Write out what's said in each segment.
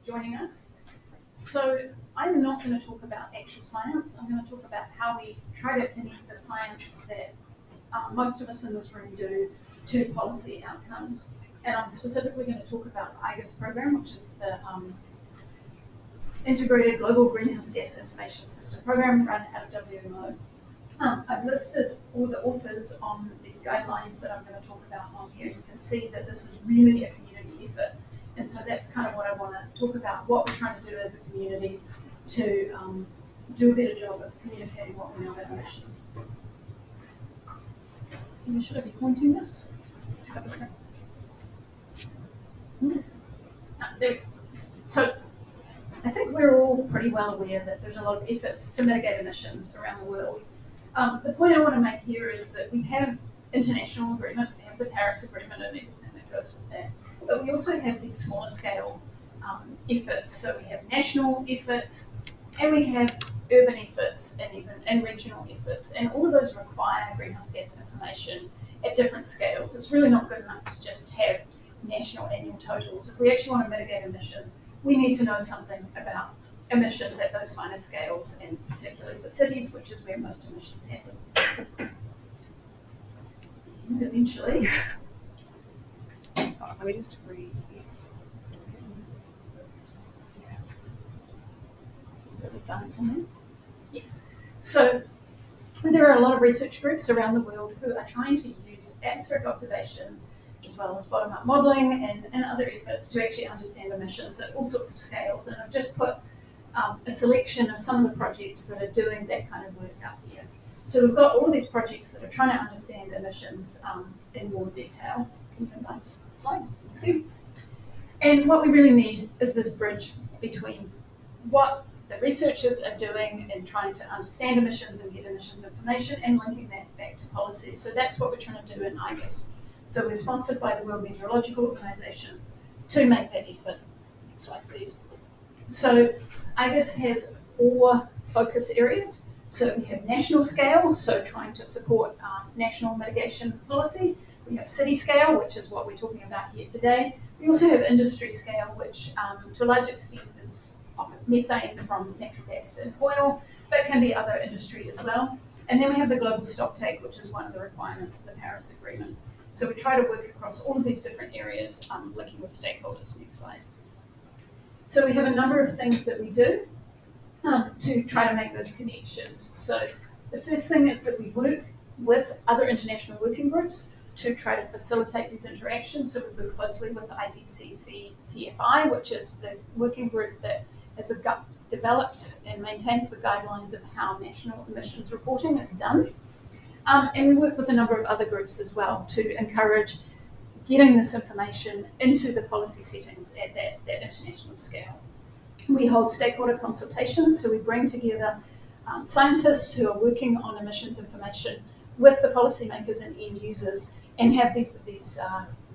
joining us. So I'm not going to talk about actual science. I'm going to talk about how we try to connect the science that most of us in this room do to policy outcomes. And I'm specifically going to talk about the IGUS program, which is the Integrated Global Greenhouse Gas Information System program run out of WMO. I've listed all the authors on these guidelines that I'm going to talk about on here. You can see that this is really a community effort. And so that's kind of what I want to talk about, what we're trying to do as a community to do a better job of communicating what we know about emissions. Should I be pointing this? Is that the screen? There we go. So I think we're all pretty well aware that there's a lot of efforts to mitigate emissions around the world. The point I want to make here is that we have international agreements, we have the Paris Agreement and everything that goes with that, but we also have these smaller scale efforts. So we have national efforts, and we have urban efforts, and regional efforts, and all of those require greenhouse gas information at different scales. It's really not good enough to just have national annual totals. If we actually want to mitigate emissions, we need to know something about emissions at those finer scales, and particularly for cities, which is where most emissions happen. And eventually, let me just read. Yes. So there are a lot of research groups around the world who are trying to use atmospheric observations as well as bottom-up modelling and other efforts to actually understand emissions at all sorts of scales. And I've just put a selection of some of the projects that are doing that kind of work out here. So we've got all of these projects that are trying to understand emissions in more detail. Can you advance the slide? Thank you. And what we really need is this bridge between what the researchers are doing in trying to understand emissions and get emissions information and linking that back to policy. So that's what we're trying to do in IGUS. So we're sponsored by the World Meteorological Organization to make that effort. Next slide, please. So IGUS has 4 focus areas. So we have national scale, so trying to support national mitigation policy. We have city scale, which is what we're talking about here today. We also have industry scale, which to a large extent is often methane from natural gas and oil, but it can be other industry as well. And then we have the global stocktake, which is one of the requirements of the Paris Agreement. So we try to work across all of these different areas, working with stakeholders. Next slide. So we have a number of things that we do to try to make those connections. So the first thing is that we work with other international working groups to try to facilitate these interactions. So we work closely with the IPCC TFI, which is the working group that has developed and maintains the guidelines of how national emissions reporting is done. And we work with a number of other groups as well to encourage getting this information into the policy settings at that international scale. We hold stakeholder consultations, so we bring together scientists who are working on emissions information with the policymakers and end users, and have these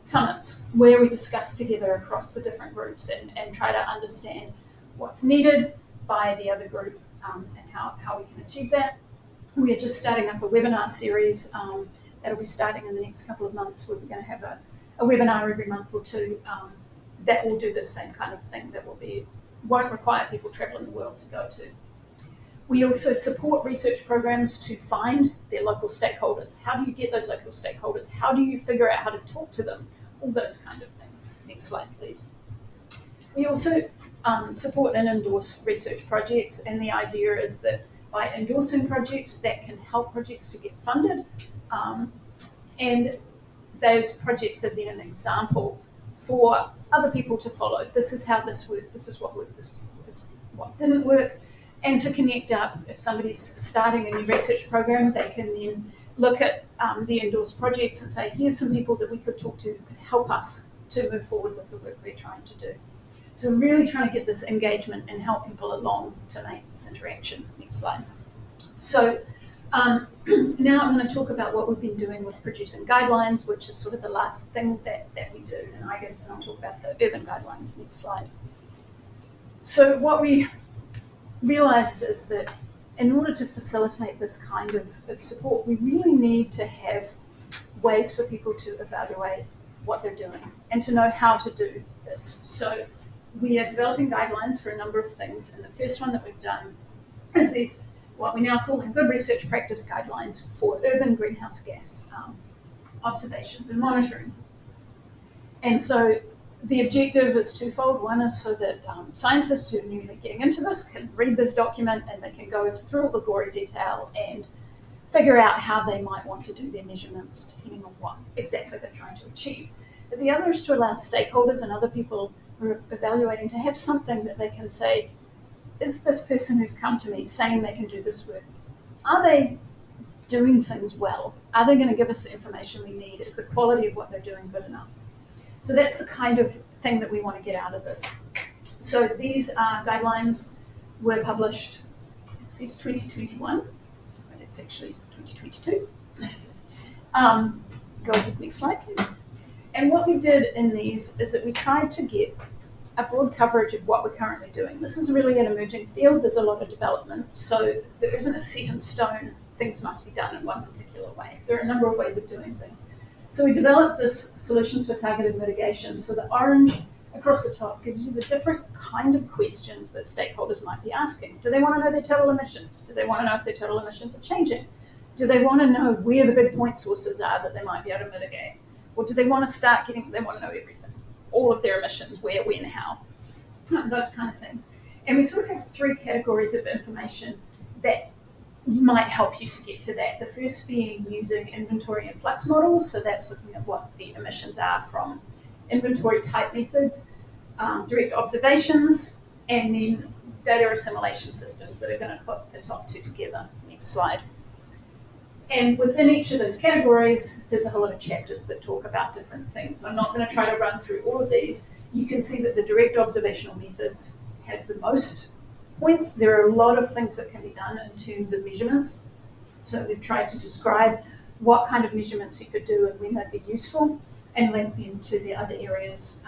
summits where we discuss together across the different groups and try to understand what's needed by the other group and how we can achieve that. We are just starting up a webinar series that'll be starting in the next couple of months, where we're going to have a webinar every month or two that will do the same kind of thing, that won't require people traveling the world to go to. We also support research programs to find their local stakeholders. How do you get those local stakeholders? How do you figure out how to talk to them? All those kind of things. Next slide, please. We also support and endorse research projects, and the idea is that by endorsing projects, that can help projects to get funded, and those projects are then an example for other people to follow. This is how this worked, this is what worked, this is what didn't work. And to connect up, if somebody's starting a new research program, they can then look at the endorsed projects and say, here's some people that we could talk to who could help us to move forward with the work we're trying to do. So we're really trying to get this engagement and help people along to make this interaction. Next slide. So now I'm going to talk about what we've been doing with producing guidelines, which is sort of the last thing that we do. And I guess I'll talk about the urban guidelines. Next slide. So what we realized is that in order to facilitate this kind of support, we really need to have ways for people to evaluate what they're doing and to know how to do this. So we are developing guidelines for a number of things, and the first one that we've done is these, what we now call good research practice guidelines for urban greenhouse gas observations and monitoring. And so the objective is twofold. One is so that scientists who are newly getting into this can read this document and they can go through all the gory detail and figure out how they might want to do their measurements depending on what exactly they're trying to achieve. But the other is to allow stakeholders and other people who are evaluating to have something that they can say, is this person who's come to me saying they can do this work, are they doing things well? Are they going to give us the information we need? Is the quality of what they're doing good enough? So that's the kind of thing that we want to get out of this. So these guidelines were published, it says 2021, but it's actually 2022. Go ahead, next slide, please. And what we did in these is that we tried to get a broad coverage of what we're currently doing. This is really an emerging field. There's a lot of development, so there isn't a set in stone, things must be done in one particular way. There are a number of ways of doing things. So we developed this solutions for targeted mitigation. So the orange across the top gives you the different kind of questions that stakeholders might be asking. Do they want to know their total emissions? Do they want to know if their total emissions are changing? Do they want to know where the big point sources are that they might be able to mitigate? Or do they want to start getting, they want to know everything, all of their emissions, where, when, how, those kind of things. And we sort of have three categories of information that might help you to get to that. The first being using inventory and flux models. So that's looking at what the emissions are from inventory type methods, direct observations, and then data assimilation systems that are going to put the top two together. Next slide. And within each of those categories, there's a whole lot of chapters that talk about different things. I'm not going to try to run through all of these. You can see that the direct observational methods has the most points. There are a lot of things that can be done in terms of measurements. So we've tried to describe what kind of measurements you could do and when they'd be useful, and link them to the other areas,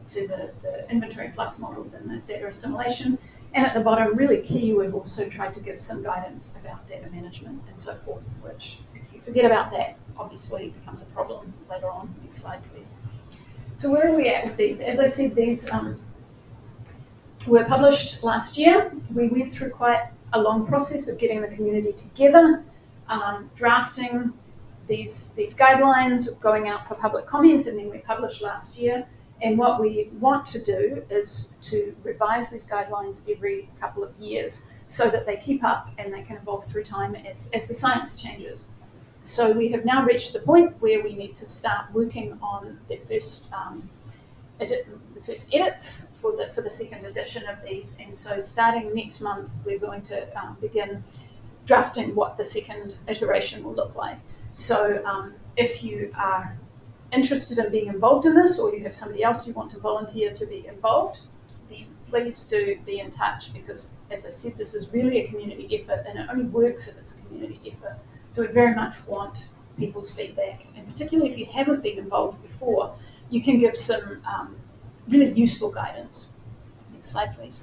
to the inventory flux models and the data assimilation. And at the bottom, really key, we've also tried to give some guidance about data management and so forth, which if you forget about that, obviously becomes a problem later on. Next slide, please. So where are we at with these? As I said, these were published last year. We went through quite a long process of getting the community together, drafting these guidelines, going out for public comment, and then we published last year. And what we want to do is to revise these guidelines every couple of years so that they keep up and they can evolve through time as the science changes. So we have now reached the point where we need to start working on the first edits for the second edition of these. And so starting next month, we're going to begin drafting what the second iteration will look like. So if you are interested in being involved in this, or you have somebody else you want to volunteer to be involved, then please do be in touch, because as I said, this is really a community effort, and it only works if it's a community effort. So we very much want people's feedback, and particularly if you haven't been involved before, you can give some really useful guidance. Next slide, please.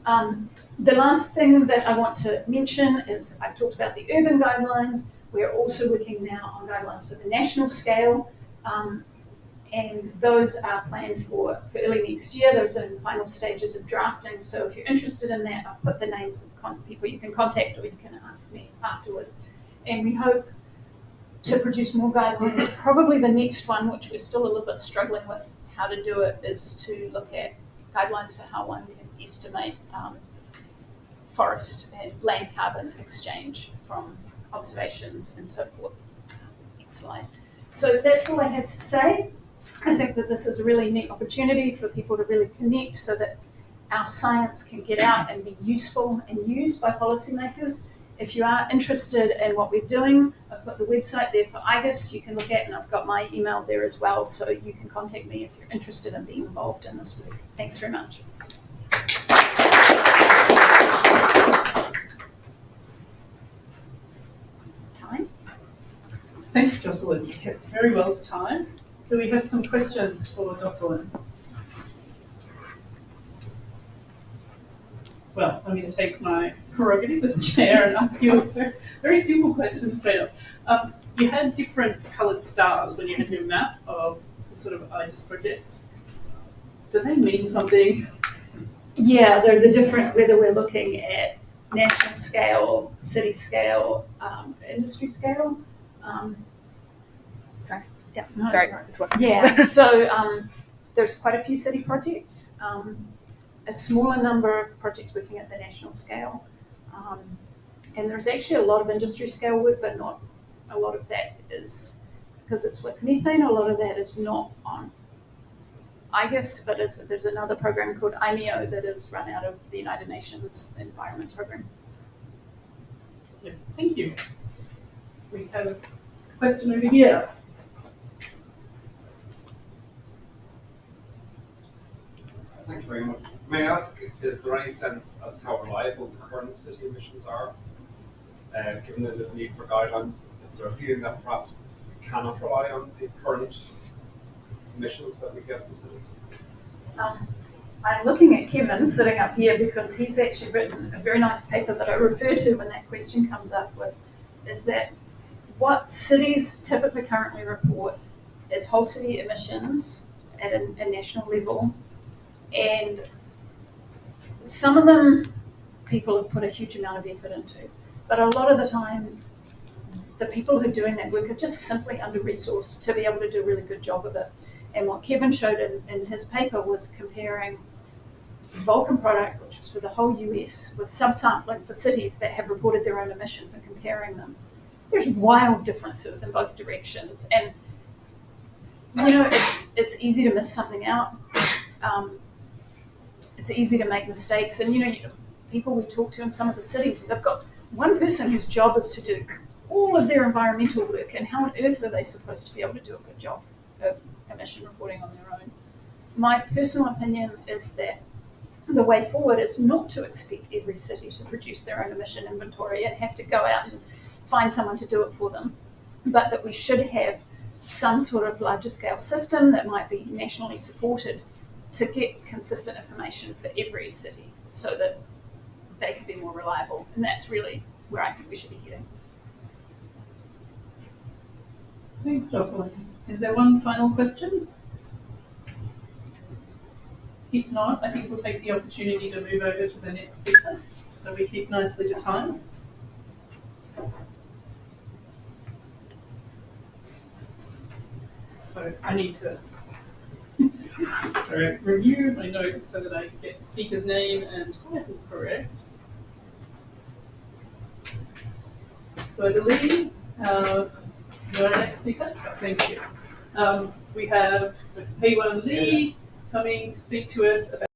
The last thing that I want to mention is I've talked about the urban guidelines. We're also working now on guidelines for the national scale. And those are planned for early next year. Those are in the final stages of drafting. So if you're interested in that, I've put the names of people you can contact, or you can ask me afterwards. And we hope to produce more guidelines. Probably the next one, which we're still a little bit struggling with how to do it, is to look at guidelines for how one can estimate forest and land carbon exchange from observations and so forth. Next slide. So that's all I had to say. I think that this is a really neat opportunity for people to really connect so that our science can get out and be useful and used by policymakers. If you are interested in what we're doing, I've got the website there for IGUS you can look at, and I've got my email there as well, so you can contact me if you're interested in being involved in this work. Thanks very much. Time? Thanks, Jocelyn. You kept very well to time. Do we have some questions for Jocelyn? Well, I'm going to take my prerogative as chair and ask you a very, very simple question straight up. You had different coloured stars when you had your map of the sort of IGUS projects. do they mean something? Yeah, they're the different, whether we're looking at national scale, city scale, industry scale. Sorry. Yeah. No, Sorry. right. It's working. Yeah, so there's quite a few city projects, a smaller number of projects working at the national scale. And there's actually a lot of industry scale work, but not a lot of that is, because it's with methane, a lot of that is not on IGUS, but there's another program called IMEO that is run out of the United Nations Environment Program. Yeah, thank you. We have a question over here. Thank you very much. May I ask, is there any sense as to how reliable the current city emissions are? Given that there's a need for guidelines, is there a feeling that perhaps we cannot rely on the current emissions that we get from cities? I'm looking at Kevin sitting up here because he's actually written a very nice paper that I refer to when that question comes up with, is that what cities typically currently report is whole city emissions at a national level. And some of them people have put a huge amount of effort into, but a lot of the time the people who are doing that work are just simply under-resourced to be able to do a really good job of it. And what Kevin showed in his paper was comparing Vulcan product, which is for the whole US, with subsampling for cities that have reported their own emissions and comparing them. There's wild differences in both directions. And, you know, it's easy to miss something out. It's easy to make mistakes. And, you know, people we talk to in some of the cities, they've got one person whose job is to do all of their environmental work. And how on earth are they supposed to be able to do a good job of emission reporting on their own? My personal opinion is that the way forward is not to expect every city to produce their own emission inventory and have to go out and find someone to do it for them, but that we should have some sort of larger scale system that might be nationally supported to get consistent information for every city so that they can be more reliable. And that's really where I think we should be heading. Thanks, Jocelyn. Is there one final question? If not, I think we'll take the opportunity to move over to the next speaker, so we keep nicely to time. So I need to review my notes so that I get the speaker's name and title correct. So I believe you're our next speaker. Thank you. We have Pei Wan Lee coming to speak to us about